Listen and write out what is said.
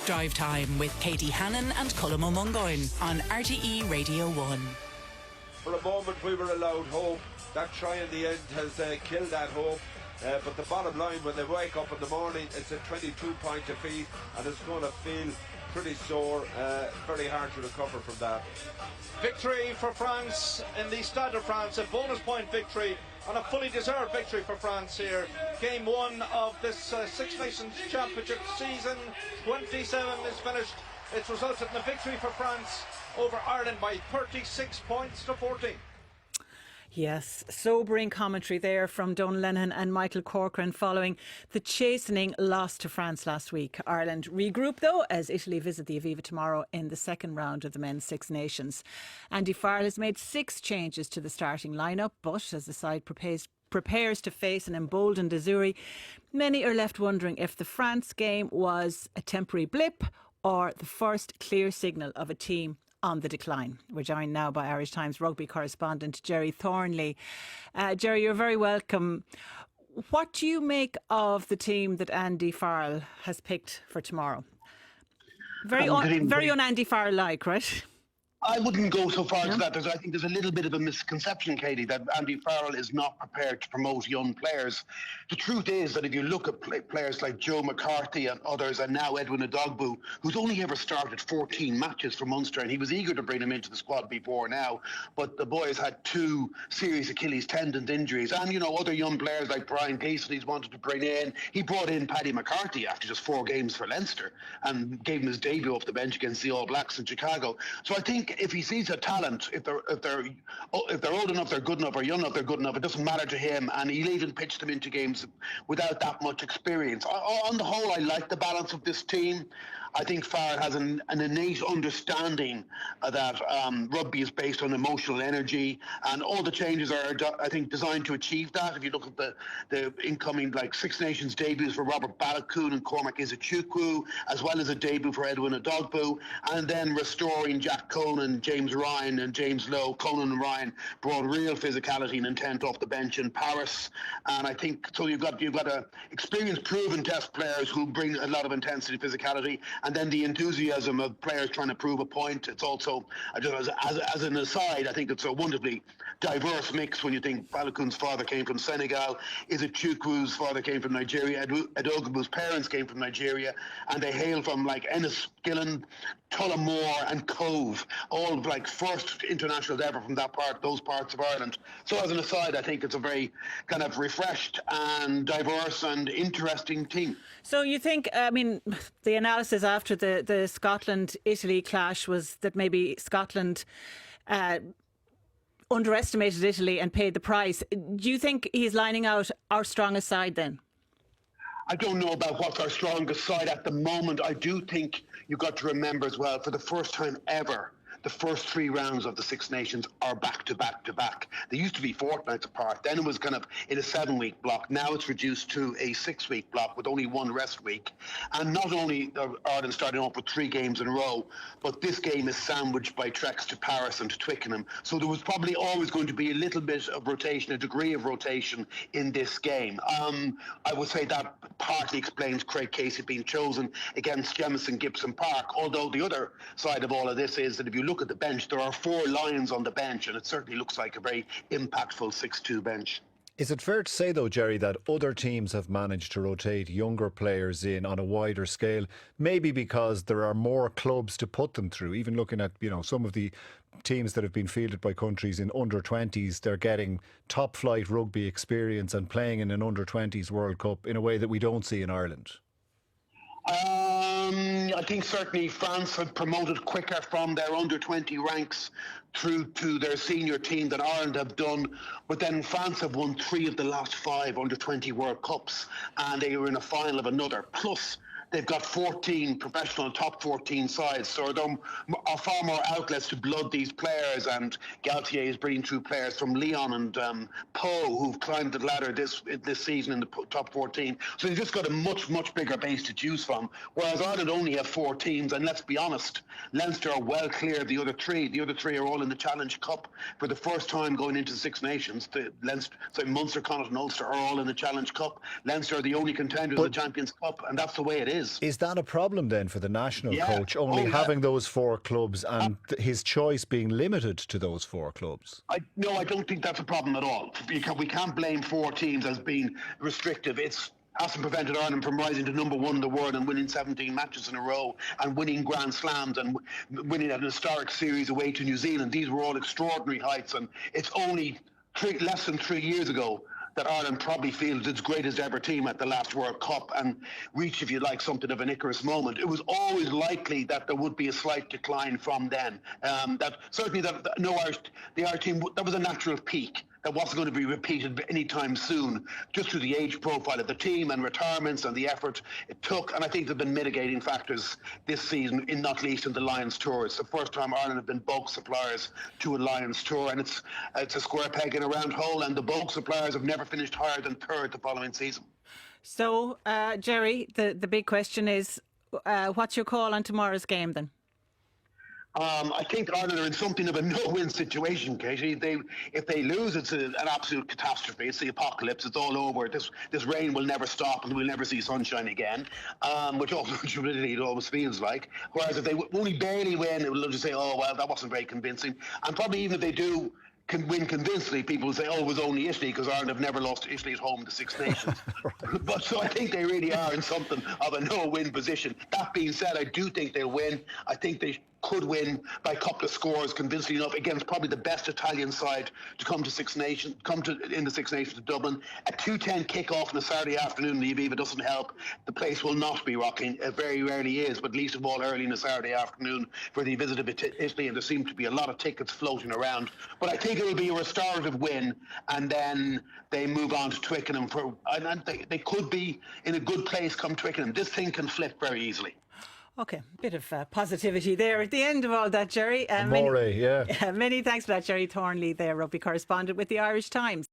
Drive Time with Katie Hannon and Colm O'Mungoyne on RTE Radio 1. For a moment we were allowed hope. That try in the end has killed that hope. But the bottom line, when they wake up in the morning, it's a 22-point defeat, and it's going to feel pretty sore. Very hard to recover from that. Victory for France in the Stade de France, a bonus point victory and a fully deserved victory for France here. Game one of this Six Nations Championship season 27 is finished. It's resulted in a victory for France over Ireland by 36 points to 14. Yes, sobering commentary there from Donal Lenihan and Michael Corcoran following the chastening loss to France last week. Ireland regroup though as Italy visit the Aviva tomorrow in the second round of the Men's Six Nations. Andy Farrell has made 6 changes to the starting lineup, but as the side prepares to face an emboldened Azzurri, many are left wondering if the France game was a temporary blip or the first clear signal of a team on the decline. We're joined now by Irish Times rugby correspondent Gerry Thornley. Gerry, you're very welcome. What do you make of the team that Andy Farrell has picked for tomorrow? Very un-Andy Farrell-like, right? I wouldn't go so far as that. I think there's a little bit of a misconception, Katie, that Andy Farrell is not prepared to promote young players. The truth is that if you look at players like Joe McCarthy and others, and now Edwin Adogbu, who's only ever started 14 matches for Munster, and he was eager to bring him into the squad before now, but the boys had 2 serious Achilles tendon injuries. And, you know, other young players like Brian Gleeson he's wanted to bring in. He brought in Paddy McCarthy after just 4 games for Leinster and gave him his debut off the bench against the All Blacks in Chicago. So I think if he sees a talent, if they're old enough, they're good enough, or young enough, they're good enough, it doesn't matter to him, and he'll even pitch them into games without that much experience. On the whole, I like the balance of this team. I think Farrell has an innate understanding that rugby is based on emotional energy, and all the changes are, I think, designed to achieve that. If you look at the incoming Six Nations debuts for Robert Balakoon and Cormac Izuchukwu, as well as a debut for Edwin Adogbu, and then restoring Jack Conan, James Ryan and James Lowe. Conan and Ryan brought real physicality and intent off the bench in Paris, and I think so. You've got a experienced, proven test players who bring a lot of intensity, physicality, and then the enthusiasm of players trying to prove a point. It's also, as an aside, I think it's a wonderfully diverse mix when you think Balakoon's father came from Senegal, Izuchukwu's father came from Nigeria, Adogbu's parents came from Nigeria, and they hail from Enniskillen, Tullamore and Cove, all first internationals ever from those parts of Ireland. So as an aside, I think it's a very kind of refreshed and diverse and interesting team. So you think, the analysis after the Scotland-Italy clash was that maybe Scotland underestimated Italy and paid the price. Do you think he's lining out our strongest side then? I don't know about what's our strongest side at the moment. I do think you've got to remember as well, for the first time ever, the first 3 rounds of the Six Nations are back to back to back. They used to be fortnights apart. Then it was kind of in a 7-week block. Now it's reduced to a 6-week block with only 1 rest week. And not only are Ireland starting off with 3 games in a row, but this game is sandwiched by treks to Paris and to Twickenham. So there was probably always going to be a little bit of rotation, a degree of rotation in this game. I would say that partly explains Craig Casey being chosen against Jemison Gibson Park. Although the other side of all of this is that if you look at the bench, there are 4 Lions on the bench, and it certainly looks like a very impactful 6-2 bench. Is it fair to say, though, Gerry, that other teams have managed to rotate younger players in on a wider scale, maybe because there are more clubs to put them through? Even looking at, some of the teams that have been fielded by countries in under-20s, they're getting top-flight rugby experience and playing in an under-20s World Cup in a way that we don't see in Ireland. I think certainly France have promoted quicker from their under-20 ranks through to their senior team than Ireland have done. But then France have won 3 of the last 5 under-20 World Cups, and they were in a final of another. Plus, they've got 14 professional top 14 sides, so there are far more outlets to blood these players, and Galtier is bringing through players from Lyon and Pau who've climbed the ladder this season in the top 14. So they've just got a much, much bigger base to choose from, whereas Ireland only have 4 teams, and let's be honest, Leinster are well clear of the other 3. The other 3 are all in the Challenge Cup for the first time going into Six Nations. Munster, Connacht and Ulster are all in the Challenge Cup. Leinster are the only contenders of the Champions Cup, and that's the way it is. is. Is that a problem then for the national Yeah. coach, only Oh, yeah. having those 4 clubs and his choice being limited to those 4 clubs? No, I don't think that's a problem at all. We can't blame 4 teams as being restrictive. It hasn't prevented Ireland from rising to number 1 in the world and winning 17 matches in a row and winning Grand Slams and winning an historic series away to New Zealand. These were all extraordinary heights, and it's only less than 3 years ago that Ireland probably fielded its greatest ever team at the last World Cup and reached, if you like, something of an Icarus moment. It was always likely that there would be a slight decline from then. The Irish team, that was a natural peak. That wasn't going to be repeated anytime soon, just through the age profile of the team and retirements and the effort it took. And I think there have been mitigating factors this season, in not least in the Lions Tour. It's the first time Ireland have been bulk suppliers to a Lions Tour, and it's a square peg in a round hole, and the bulk suppliers have never finished higher than 3rd the following season. So, Jerry, the big question is, what's your call on tomorrow's game then? I think Ireland are in something of a no-win situation, Katie. If they lose, it's an absolute catastrophe. It's the apocalypse. It's all over. This rain will never stop, and we'll never see sunshine again, which really it almost feels like. Whereas if they only barely win, it will just say, oh, well, that wasn't very convincing. And probably even if they do can win convincingly, people will say, oh, it was only Italy, because Ireland have never lost to Italy at home in the Six Nations. But so I think they really are in something of a no-win position. That being said, I do think they'll win. I think they could win by a couple of scores convincingly enough against probably the best Italian side to come to in the Six Nations to Dublin. A 2:10 kick-off on a Saturday afternoon in the Aviva doesn't help. The place will not be rocking. It very rarely is, but least of all early on a Saturday afternoon for the visit of Italy, and there seem to be a lot of tickets floating around. But I think it will be a restorative win, and then they move on to Twickenham and they could be in a good place come Twickenham. This thing can flip very easily. Okay, bit of positivity there at the end of all that, Jerry. Many thanks for that, Jerry Thornley, there, rugby correspondent with the Irish Times.